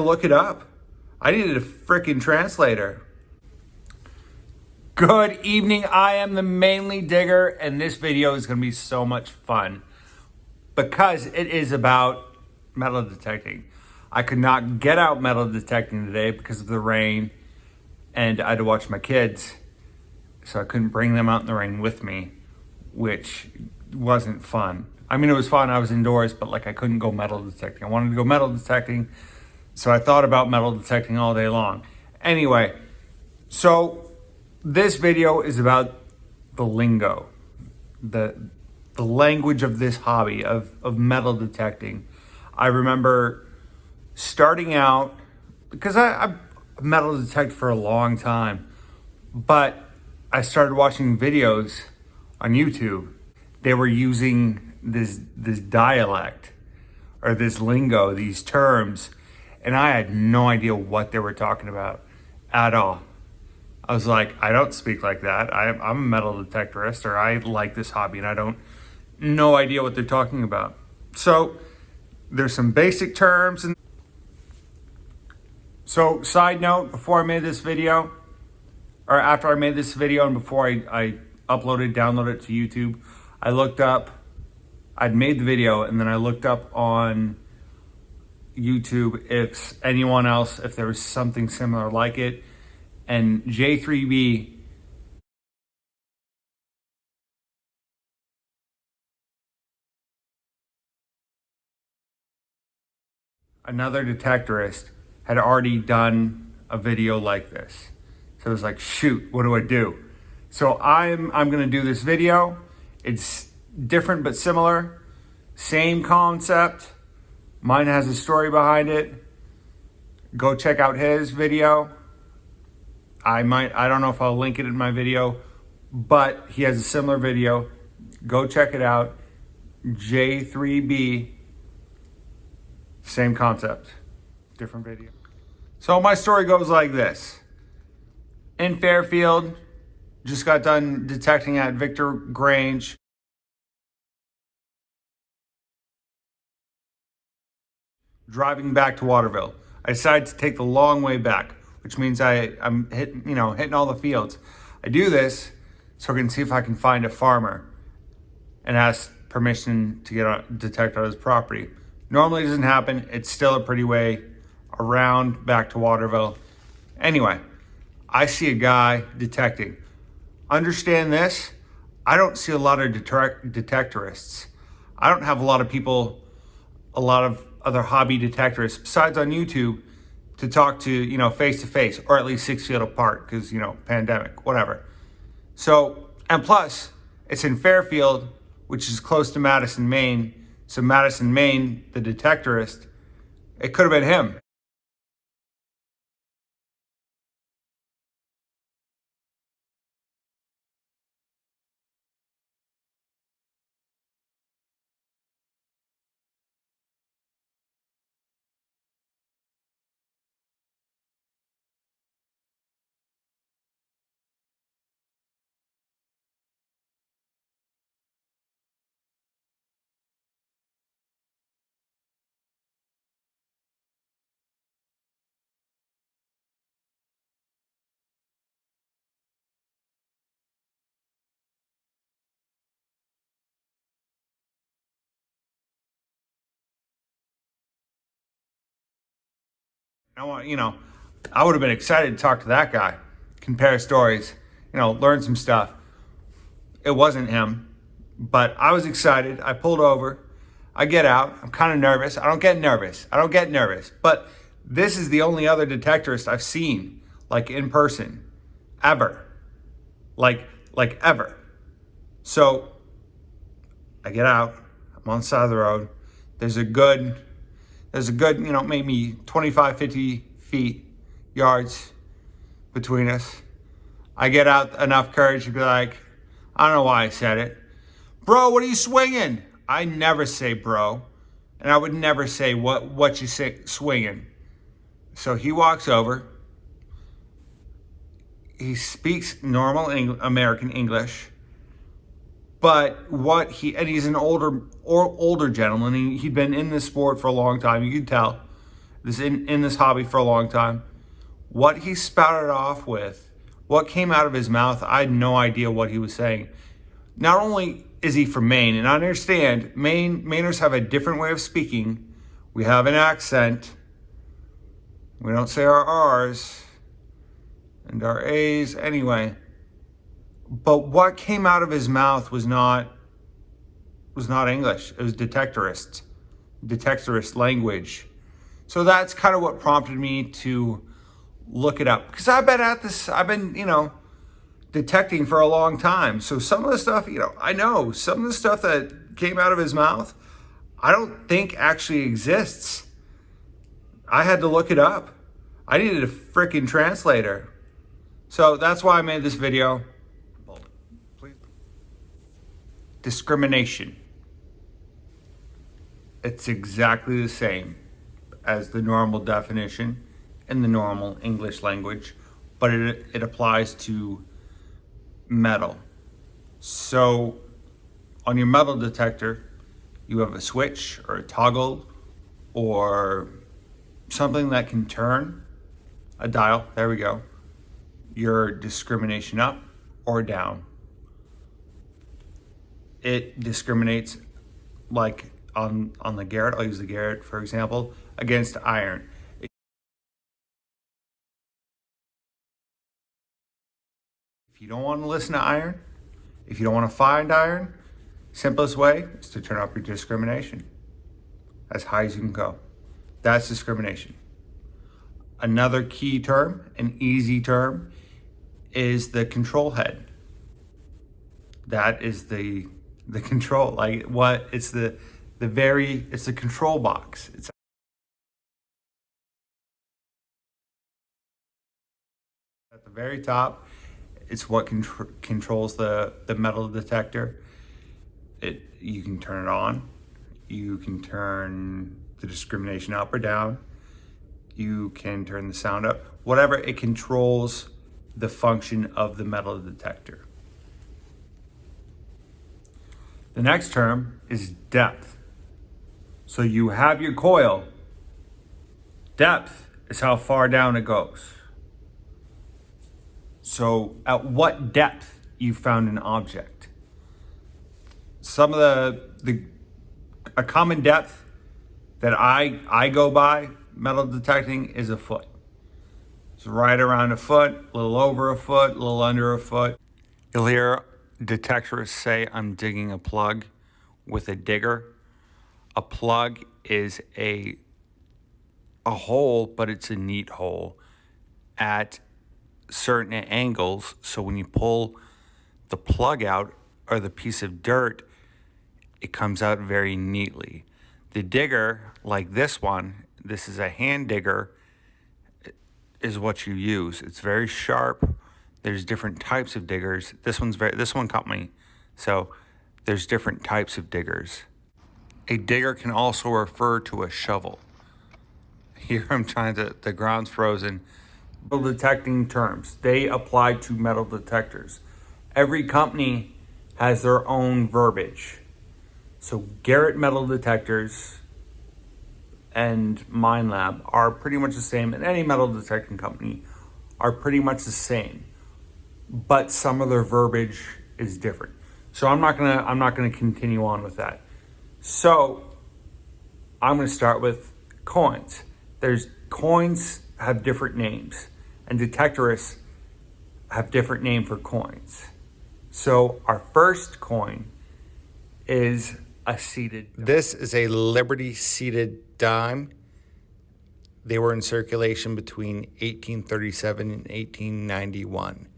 Look it up. I needed a freaking translator. Good evening, I am the Mainly Digger, and this video is going to be so much fun because it is about metal detecting. I could not get out metal detecting today because of the rain, and I had to watch my kids, so I couldn't bring them out in the rain with me, which wasn't fun. I mean, it was fun, I was indoors, but like I couldn't go metal detecting. I wanted to go metal detecting, so I thought about metal detecting all day long. Anyway, so this video is about the lingo, the language of this hobby of metal detecting. I remember starting out, because I metal detect for a long time, but I started watching videos on YouTube. They were using this dialect or this lingo, these terms, and I had no idea what they were talking about at all. I was like, I don't speak like that. I'm a metal detectorist, or I like this hobby, and I don't, no idea what they're talking about. So there's some basic terms. And so side note, before I made this video, or after I made this video and before I uploaded, downloaded it to YouTube, I looked up, I'd made the video, and then I looked up on YouTube if anyone else, if there was something similar like it. And JthreeB, another detectorist, had already done a video like this. So I was like, shoot, what do I do? So I'm gonna do this video. It's different but similar. Same concept. Mine has a story behind it. Go check out his video. I don't know if I'll link it in my video, but he has a similar video. Go check it out. JthreeB, same concept, different video. So my story goes like this. In Fairfield, just got done detecting at Victor Grange. Driving back to Waterville. I decided to take the long way back, which means I'm hitting all the fields. I do this so I can see if I can find a farmer and ask permission to detect on his property. Normally it doesn't happen. It's still a pretty way around back to Waterville. Anyway, I see a guy detecting. Understand this, I don't see a lot of detectorists. I don't have a lot of people, a lot of other hobby detectorists besides on YouTube to talk to, face to face, or at least 6 feet apart because, pandemic, whatever. So, and plus it's in Fairfield, which is close to Madison, Maine. So Madison, Maine, the detectorist, it could have been him. I would have been excited to talk to that guy, compare stories, learn some stuff. It wasn't him, but I was excited. I pulled over. I get out. I'm kind of nervous. I don't get nervous. But this is the only other detectorist I've seen, like in person, ever. Like ever. So I get out. I'm on the side of the road. There's a good, maybe 25, 50 feet, yards between us. I get out enough courage to be like, I don't know why I said it. Bro, what are you swinging? I never say bro. And I would never say what you say swinging. So he walks over. He speaks normal American English. But he's an older gentleman. He'd been in this sport for a long time, you could tell. in this hobby for a long time. What he spouted off with, what came out of his mouth, I had no idea what he was saying. Not only is he from Maine, and I understand Mainers have a different way of speaking. We have an accent. We don't say our R's and our A's anyway. But what came out of his mouth was not English. It was detectorist language. So that's kind of what prompted me to look it up, because I've been detecting for a long time. So some of the stuff, I know some of the stuff that came out of his mouth, I don't think actually exists. I had to look it up. I needed a freaking translator. So that's why I made this video. Discrimination. It's exactly the same as the normal definition in the normal English language, but it applies to metal. So on your metal detector, you have a switch or a toggle or something that can turn a dial. There we go. Your discrimination up or down. It discriminates, like on the Garrett, I'll use the Garrett for example, against iron. If you don't want to listen to iron, if you don't want to find iron, simplest way is to turn up your discrimination as high as you can go. That's discrimination. Another key term, an easy term, is the control head. That is the control, like what it's the control box. It's at the very top. It's what controls the metal detector. You can turn it on. You can turn the discrimination up or down. You can turn the sound up. Whatever, it controls the function of the metal detector. The next term is depth. So you have your coil. Depth is how far down it goes. So at what depth you found an object. Some of a common depth that I go by metal detecting is a foot. It's right around a foot, a little over a foot, a little under a foot. You'll hear detectorists say, I'm digging a plug with a digger. A plug is a hole, but it's a neat hole at certain angles. So when you pull the plug out or the piece of dirt, it comes out very neatly. The digger, like this one, this is a hand digger, is what you use. It's very sharp. There's different types of diggers. This one caught me. So there's different types of diggers. A digger can also refer to a shovel. Here I'm trying to, the ground's frozen. Metal detecting terms, they apply to metal detectors. Every company has their own verbiage. So Garrett metal detectors and MindLab are pretty much the same, and any metal detecting company are pretty much the same, but some of their verbiage is different. So I'm not gonna continue on with that. So I'm gonna start with coins. Coins have different names, and detectorists have different name for coins. So our first coin is a seated dime. This is a Liberty seated dime. They were in circulation between 1837 and 1891.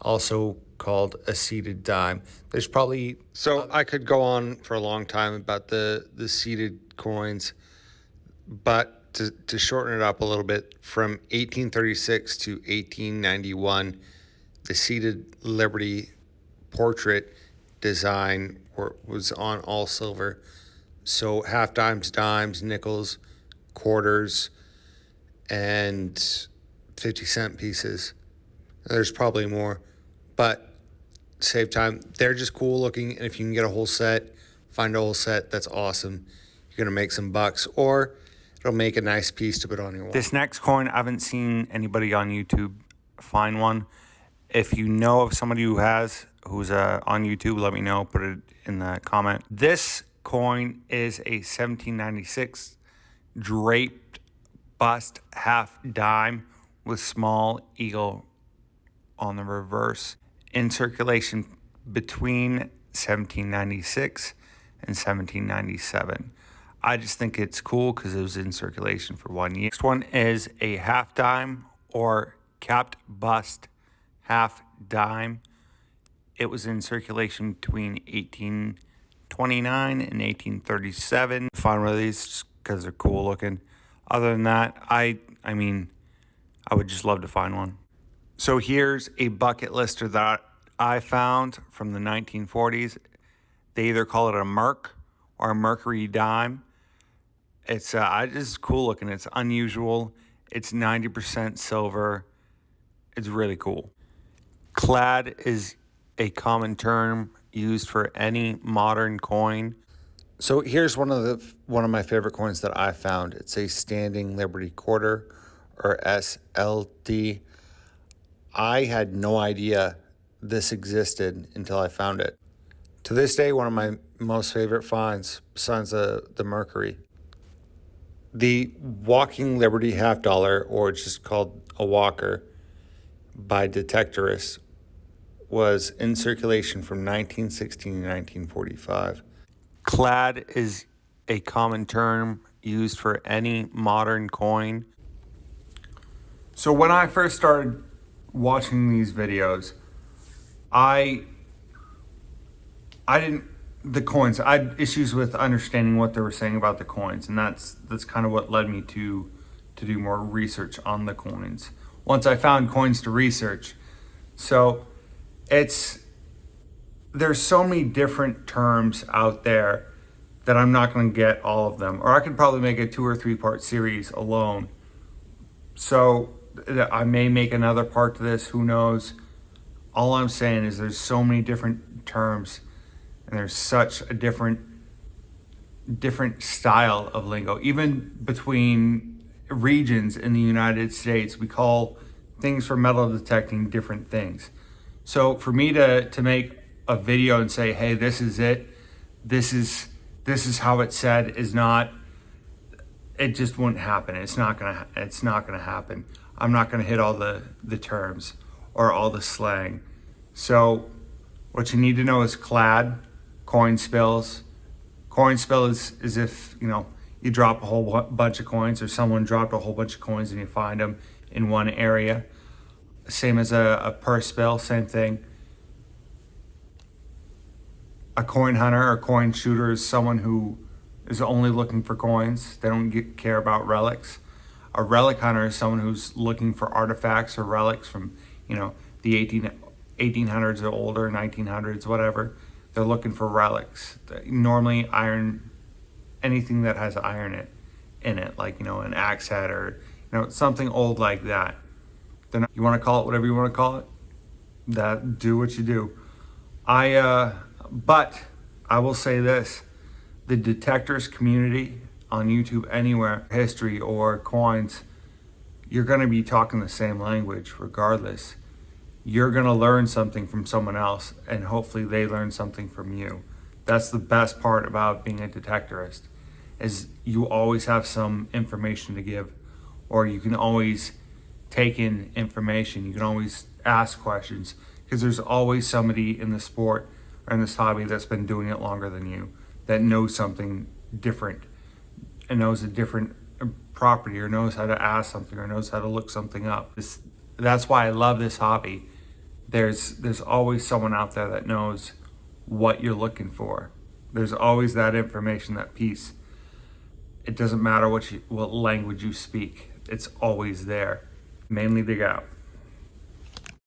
Also called a seated dime. There's probably... So I could go on for a long time about the seated coins, but to shorten it up a little bit, from 1836 to 1891, the seated Liberty portrait design was on all silver. So half dimes, dimes, nickels, quarters, and 50-cent pieces. There's probably more, but save time. They're just cool looking, and if you can get a whole set, find a whole set, that's awesome. You're gonna make some bucks. Or It'll make a nice piece to put on your wall. This next coin, I haven't seen anybody on YouTube find one. If you know of somebody who's on YouTube, let me know. Put it in the comment. This coin is a 1796 draped bust half dime with small eagle on the reverse, in circulation between 1796 and 1797. I just think it's cool because it was in circulation for 1 year. Next one is a half dime or capped bust half dime. It was in circulation between 1829 and 1837. Find one of these just because they're cool looking. Other than that, I mean, I would just love to find one. So here's a bucket lister that I found from the 1940s. They either call it a Merc or a Mercury dime. It's just cool looking. It's unusual. It's 90% silver. It's really cool. Clad is a common term used for any modern coin. So here's one of my favorite coins that I found. It's a Standing Liberty Quarter, or SLD. I had no idea this existed until I found it. To this day, one of my most favorite finds, besides the Mercury. The Walking Liberty half dollar, or it's just called a walker, by Detectorist, was in circulation from 1916 to 1945. Clad is a common term used for any modern coin. So when I first started watching these videos, I had issues with understanding what they were saying about the coins, and that's kind of what led me to do more research on the coins. Once I found coins to research, so there's so many different terms out there that I'm not going to get all of them, or I could probably make a 2 or 3 part series alone. So I may make another part to this, who knows. All I'm saying is there's so many different terms, and there's such a different style of lingo. Even between regions in the United States, we call things for metal detecting different things. So for me to make a video and say, hey, this is it, this is how it's said, is not, it just wouldn't happen. It's not gonna happen. I'm not gonna hit all the terms or all the slang. So what you need to know is clad, coin spills. Coin spill is if, you drop a whole bunch of coins, or someone dropped a whole bunch of coins and you find them in one area. Same as a purse spill, same thing. A coin hunter or coin shooter is someone who is only looking for coins. They don't care about relics. A relic hunter is someone who's looking for artifacts or relics from, the 1800s or older, 1900s, whatever. They're looking for relics. Normally iron, anything that has iron in it, like, an axe head or, something old like that. You want to call it whatever you want to call it. Do what you do. But I will say this, the detectorist community on YouTube, anywhere, history or coins, you're going to be talking the same language regardless. You're going to learn something from someone else, and hopefully they learn something from you. That's the best part about being a detectorist, is you always have some information to give, or you can always take in information. You can always ask questions, because there's always somebody in the sport or in this hobby that's been doing it longer than you, that knows something different and knows a different property, or knows how to ask something, or knows how to look something up. That's why I love this hobby. There's always someone out there that knows what you're looking for. There's always that information, that piece. It doesn't matter what language you speak. It's always there. Mainly dig out.